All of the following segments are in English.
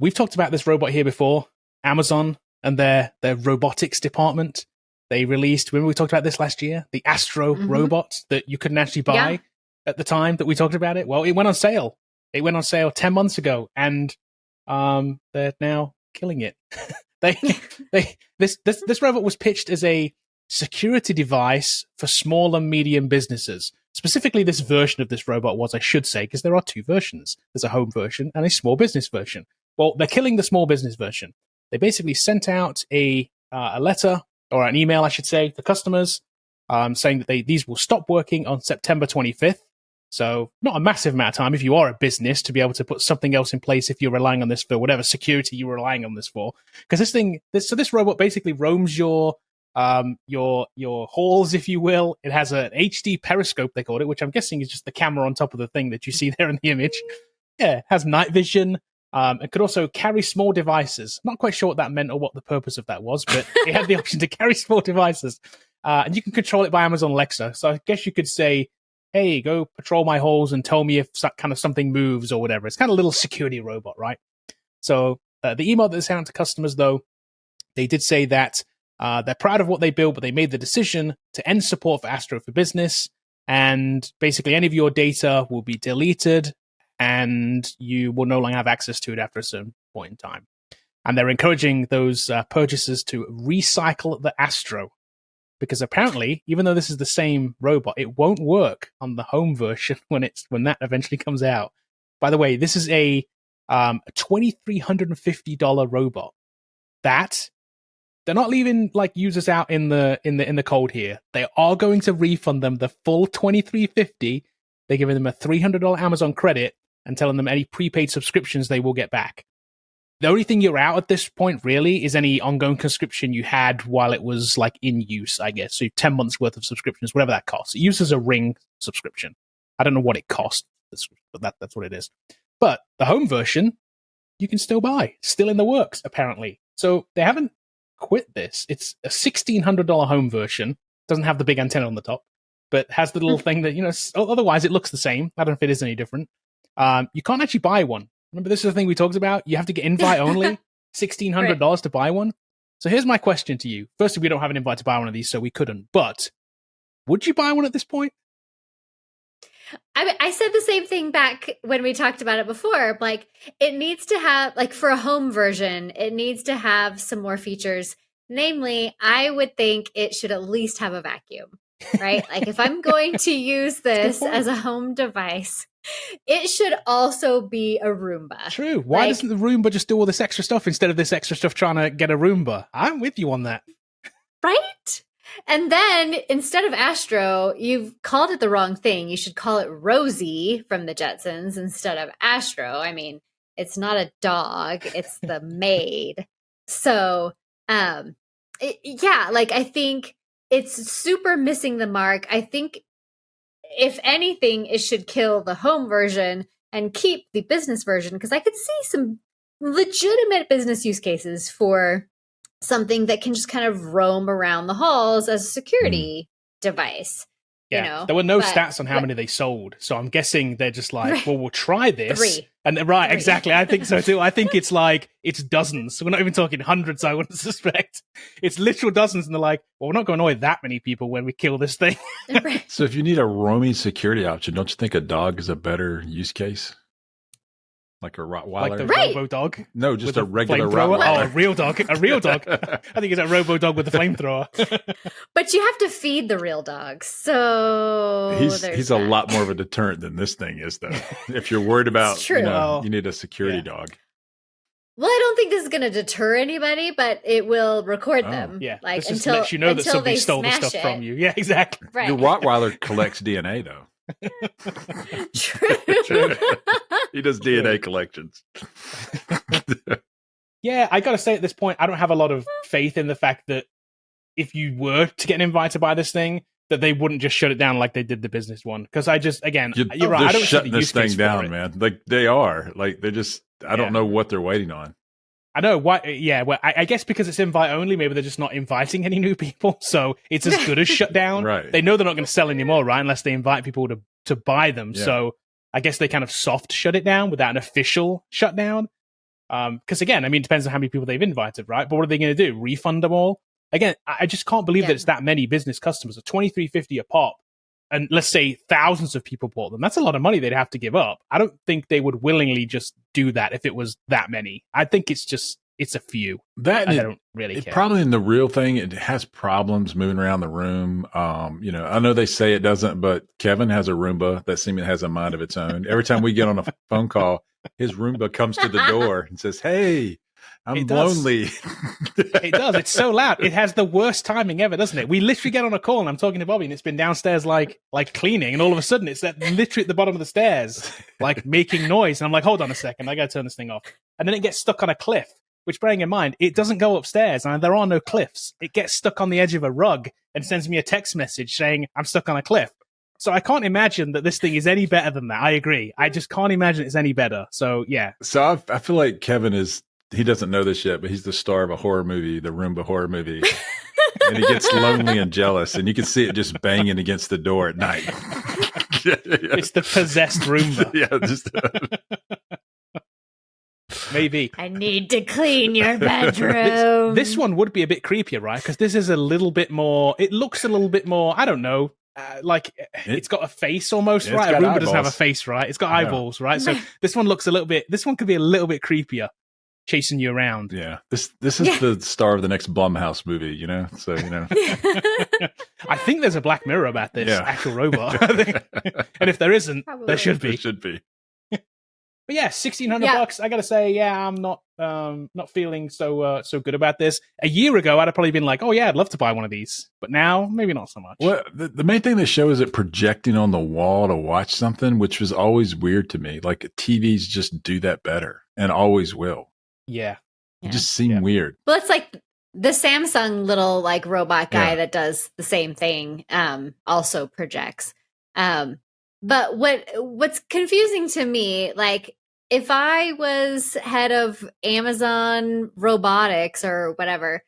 we've talked about this robot here before. Amazon and their robotics department. They released, remember we talked about this last year? The Astro robot that you couldn't actually buy at the time that we talked about it. Well, it went on sale. It went on sale 10 months ago, and they're now killing it. This robot was pitched as a security device for small and medium businesses. Specifically, this version of this robot was, I should say, because there are two versions. There's a home version and a small business version. Well, they're killing the small business version. They basically sent out a letter, or an email, I should say, to customers saying that these will stop working on September 25th. So not a massive amount of time if you are a business to be able to put something else in place if you're relying on this for whatever security you're relying on this for. Because this robot basically roams your halls, if you will. It has an HD periscope, they called it, which I'm guessing is just the camera on top of the thing that you see there in the image. Yeah, it has night vision. It could also carry small devices. Not quite sure what that meant or what the purpose of that was, but it had the option to carry small devices. And you can control it by Amazon Alexa. So I guess you could say, hey, go patrol my halls and tell me if kind of something moves or whatever. It's kind of a little security robot, right? So the email that they sent out to customers, though, they did say that they're proud of what they built, but they made the decision to end support for Astro for Business. And basically any of your data will be deleted and you will no longer have access to it after a certain point in time. And they're encouraging those purchasers to recycle the Astro. Because apparently, even though this is the same robot, it won't work on the home version when that eventually comes out. By the way, this is a $2,350 robot. That they're not leaving like users out in the cold here. They are going to refund them the full $2,350. They're giving them a $300 Amazon credit and telling them any prepaid subscriptions they will get back. The only thing you're out at this point, really, is any ongoing subscription you had while it was like in use, I guess. So 10 months worth of subscriptions, whatever that costs. It uses a Ring subscription. I don't know what it costs, but that's what it is. But the home version, you can still buy. Still in the works, apparently. So they haven't quit this. It's a $1,600 home version. Doesn't have the big antenna on the top, but has the little thing that, otherwise it looks the same. I don't know if it is any different. You can't actually buy one. Remember, this is the thing we talked about? You have to get invite only, $1,600 to buy one. So here's my question to you. Firstly, we don't have an invite to buy one of these, so we couldn't. But would you buy one at this point? I said the same thing back when we talked about it before. Like, it needs to have, like, for a home version, it needs to have some more features. Namely, I would think it should at least have a vacuum, right? Like, if I'm going to use this as a home device, it should also be a Roomba. True. Why doesn't the Roomba just do all this extra stuff instead of this extra stuff trying to get a Roomba? I'm with you on that. Right? And then instead of Astro, you've called it the wrong thing. You should call it Rosie from the Jetsons instead of Astro. I mean, it's not a dog, it's the maid. So, I think it's super missing the mark. I think if anything, it should kill the home version and keep the business version, because I could see some legitimate business use cases for something that can just kind of roam around the halls as a security device. Yeah, there were no stats on how many they sold, so I'm guessing they're just like, well, we'll try this. 3. And exactly. I think so too. I think it's dozens. So we're not even talking hundreds, I wouldn't suspect. It's literal dozens, and they're like, well, we're not going to annoy that many people when we kill this thing. So if you need a roaming security option, don't you think a dog is a better use case? Like a Rottweiler? Like the Robo Dog? No, just a regular Rottweiler. Rottweiler. Oh, a real dog. A real dog. I think it's a Robo Dog with a flamethrower. But you have to feed the real dogs. So he's a lot more of a deterrent than this thing is, though. If you're worried about, you need a security dog. Well, I don't think this is going to deter anybody, but it will record them. Yeah, like this just lets you know that somebody stole the stuff from you. Yeah, exactly. Right. Your Rottweiler collects DNA, though. True. He does DNA collections. Yeah, I gotta say at this point, I don't have a lot of faith in the fact that if you were to get an invite to buy this thing, that they wouldn't just shut it down like they did the business one. Because I just, again, you're right. I don't shutting see the this thing down, man. Like they are. Like they just, I don't know what they're waiting on. I know why. Yeah, well, I guess because it's invite only, maybe they're just not inviting any new people, so it's as good as shut down. Right. They know they're not going to sell anymore, right? Unless they invite people to buy them. Yeah. So I guess they kind of soft shut it down without an official shutdown. Because again, I mean, it depends on how many people they've invited, right? But what are they going to do? Refund them all? Again, I just can't believe that it's that many business customers. At $23.50 a pop, and let's say thousands of people bought them. That's a lot of money they'd have to give up. I don't think they would willingly just do that if it was that many. I think it's a few. That I don't really care. Probably in the real thing, it has problems moving around the room. I know they say it doesn't, but Kevin has a Roomba that seemingly has a mind of its own. Every time we get on a phone call, his Roomba comes to the door and says, "Hey, I'm lonely." It does. It's so loud. It has the worst timing ever, doesn't it? We literally get on a call and I'm talking to Bobby and it's been downstairs like cleaning, and all of a sudden it's literally at the bottom of the stairs, like making noise. And I'm like, hold on a second, I gotta turn this thing off. And then it gets stuck on a cliff, which, bearing in mind, it doesn't go upstairs and there are no cliffs. It gets stuck on the edge of a rug and sends me a text message saying I'm stuck on a cliff. So I can't imagine that this thing is any better than that. I agree. I just can't imagine it's any better. So yeah. So I feel like Kevin he doesn't know this yet, but he's the star of a horror movie, the Roomba horror movie. And he gets lonely and jealous, and you can see it just banging against the door at night. It's the possessed Roomba. Maybe. I need to clean your bedroom. This one would be a bit creepier, right? Because this is a little bit more, it looks a little bit more, I don't know, it's got a face almost, right? A Roomba doesn't have a face, right? It's got eyeballs, right? So this one looks this one could be a little bit creepier, chasing you around. Yeah. This is the star of the next Blumhouse movie, So, I think there's a Black Mirror about this actual robot. And if there isn't, probably. There should be. There should be. But yeah, $1,600. I gotta say, I'm not feeling so good about this. A year ago, I'd have probably been like, oh yeah, I'd love to buy one of these. But now, maybe not so much. Well, the main thing they show is it projecting on the wall to watch something, which was always weird to me. Like TVs just do that better and always will. Yeah, it just seemed weird. Well, it's like the Samsung little like robot guy that does the same thing. Also projects. But what's confusing to me, like if I was head of Amazon Robotics or whatever,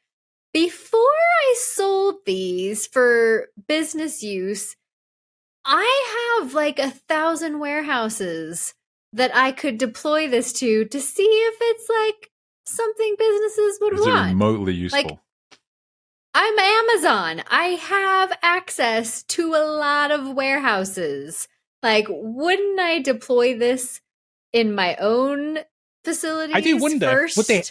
before I sold these for business use, I have like 1,000 warehouses that I could deploy this to see if it's like something businesses would want. Is it remotely useful? Like, I'm Amazon. I have access to a lot of warehouses. Like, wouldn't I deploy this in my own facilities? I do wonder, first? would they,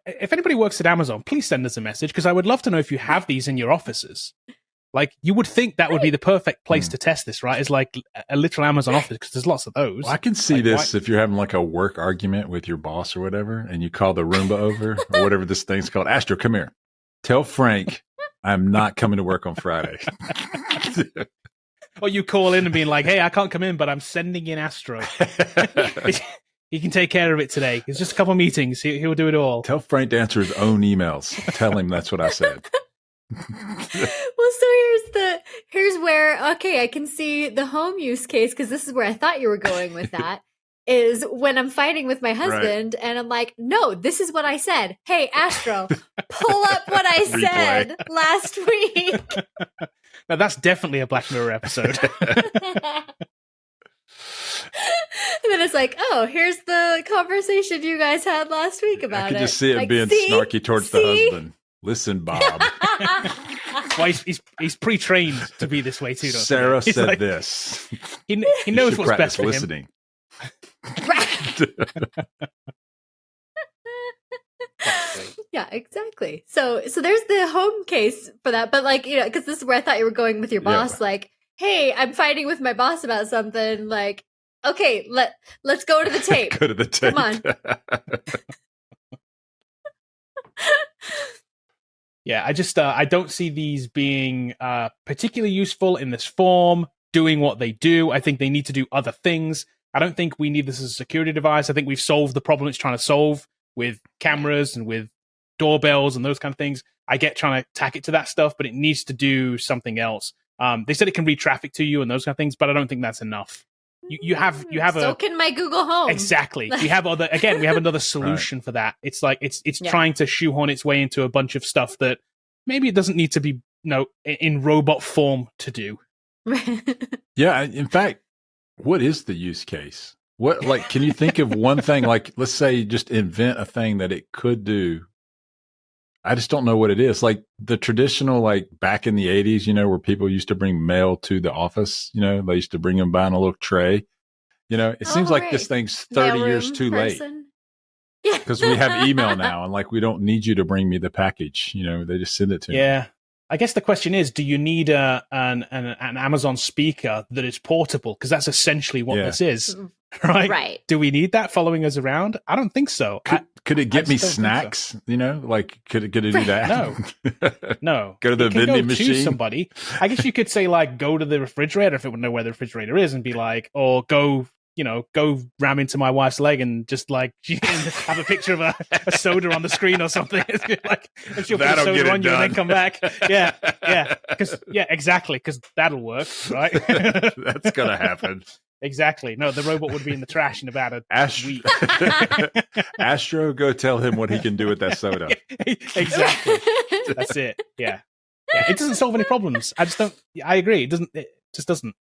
if anybody works at Amazon, please send us a message, because I would love to know if you have these in your offices. Like, you would think that would be the perfect place to test this, right? It's like a literal Amazon office, because there's lots of those. Well, I can see this if you're having like a work argument with your boss or whatever, and you call the Roomba over or whatever this thing's called. Astro, come here. Tell Frank I'm not coming to work on Friday. Or you call in and being like, hey, I can't come in, but I'm sending in Astro. He can take care of it today. It's just a couple of meetings. He'll do it all. Tell Frank to answer his own emails. Tell him that's what I said. Well, so here's where, okay, I can see the home use case, because this is where I thought you were going with that, is when I'm fighting with my husband and I'm like, no, this is what I said. Hey, Astro, pull up what I said last week. Now, that's definitely a Black Mirror episode. And then it's like, oh, here's the conversation you guys had last week about it. I can just see it like, being snarky towards the husband. Listen, Bob. Well, he's pre-trained to be this way too. Sarah said like, this. He knows what's best for listening. Yeah, exactly. So there's the home case for that. But like, because this is where I thought you were going with your boss. Yeah. Like, hey, I'm fighting with my boss about something. Like, okay, let's go to the tape. Go to the tape. Come on. Yeah, I don't see these being particularly useful in this form, doing what they do. I think they need to do other things. I don't think we need this as a security device. I think we've solved the problem it's trying to solve with cameras and with doorbells and those kind of things. I get trying to tack it to that stuff, but it needs to do something else. They said it can read traffic to you and those kind of things, but I don't think that's enough. You have so can my Google Home. Exactly. We have another solution for that. It's like it's trying to shoehorn its way into a bunch of stuff that maybe it doesn't need to be in robot form to do. Yeah, in fact, what is the use case? What, like, can you think of one thing? Like, let's say, just invent a thing that it could do. I just don't know what it is. Like the traditional, like back in the 80s, where people used to bring mail to the office, they used to bring them by in a little tray. It seems like this thing's 30 years too late Yeah. because we have email now and like we don't need you to bring me the package. They just send it to me. Yeah. I guess the question is, do you need an Amazon speaker that is portable? Because that's essentially what this is, right? Right. Do we need that following us around? I don't think so. Could it get me snacks? So. Like could it do that? No. Go to the vending machine. To somebody. I guess you could say like go to the refrigerator if it would know where the refrigerator is, and be like, or go ram into my wife's leg and just like have a picture of a soda on the screen or something. Like, and she'll put a soda on you and then come back. Yeah, exactly. Because that'll work, right? That's gonna happen. Exactly. No, the robot would be in the trash in about a week. Astro, go tell him what he can do with that soda. Exactly. That's it. Yeah. It doesn't solve any problems. I agree. It just doesn't.